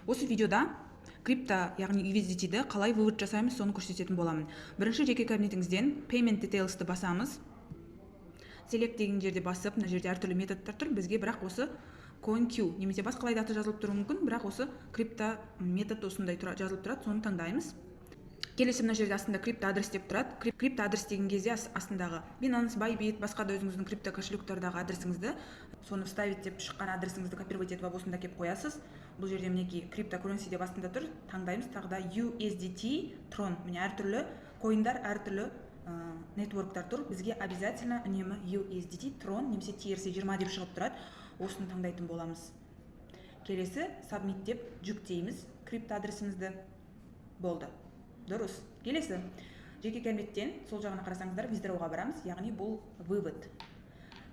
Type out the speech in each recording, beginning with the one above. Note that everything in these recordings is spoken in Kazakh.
Осы видеода крипто, яғни USDT-ді қалай вывод жасаймыз, соны көрсететін боламын. Бірінші жеке кабинетіңізден Payment Details-ті басамыз. Select деген жерде басып, мына жерде әртүрлі методтар тұр. Бізге бірақ осы CoinQ немесе басқалай аты жазылып тұруы мүмкін, бірақ осы крипто метод осындай жазылып тұрады, соны таңдаймыз. Келесі мына жерде астында крипто адрес деп тұрады. Крипто адрес деген кезде астындағы Binance, Bybit, басқа да өзіңіздің крипто кошелектардағы адресіңізді, соны вставить деп шыққан адресіңізді копировать етіп осында келіп қоясыз. Бұл жерде мінекей крипто currency деп астында тұр. Таңдаймыз тағы да USDT, Tron. Міне әртүрлі коиндар, әртүрлі нетворктар тұр. Бізге обязательно үнемі USDT, Tron немесе TRC20 деп шығып тұрады. Осыны таңдайтын боламыз. Келесі submit деп жүктейміз крипто адресімізді. Болды. Дұрыс. Келесі жеке кабинеттен сол жағына қарасаңыздар, withdrawға барамыз, яғни бұл вывод.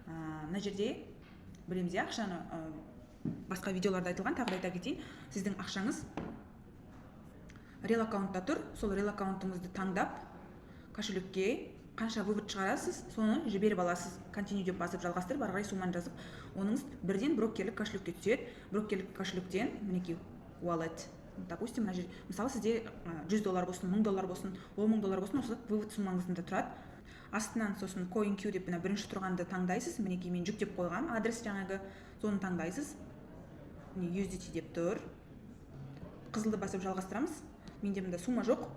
Мына жерде білеміз, ақшаны басқа видеоларда айтылған, тағы да айта кетейін, сіздің ақшаңыз рел аккаунтта тұр. Сол рел аккаунтыңызды таңдап, кошелекке қанша вывод шығарасыз, соны жіберіп аласыз. Continue деп басып жалғастырып, ары қарай сумманы жазып, оныңыз бірден брокерлік кошелекке түседі. Брокерлік кошелектен мінекей wallet. Допустим, мысалы сізде $100 болсын, $1000 болсын, $10,000 болсын, осы вывод суммаңызында тұрады. Астынан сосын CoinQ деп бірінші тұрғанды таңдайсыз. Мінекей мен жүктеп қойғам адрес жаңағы, соны таңдайсыз. USDT деп тұр. Қызылды басып жалғастырамыз. Менде мында сумма жоқ,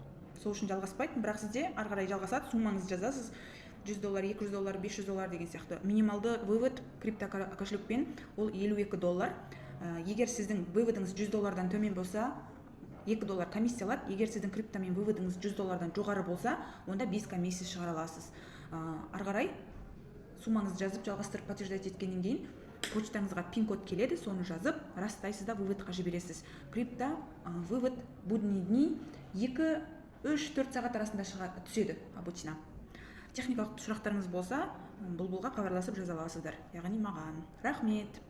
сол үшін жалғаспайды, бірақ сізде ары қарай жалғасады, суммаңызды жазасыз. $100, $200, $500 деген сияқты. Минималды вывод крипто кошелекпен ол $52. Егер сіздің выводыңыз $100-дан төмен болса, $2 комиссия алады. Егер сіздің криптомен выводыңыз $100-дан жоғары болса, онда 5 комиссия шығара аласыз. Ары қарай суммаңызды жазып жалғастырып подтверждать еткеннен кейін почтаңызға пин-код келеді, соны жазып, растайсыз да выводқа жібересіз. Крипто вывод будний дни 2-3-4 сағат арасында түседі обычно. Техникалық сұрақтарыңыз болса, бұлбұлға хабарласып жаза аласыздар, яғни маған. Рахмет.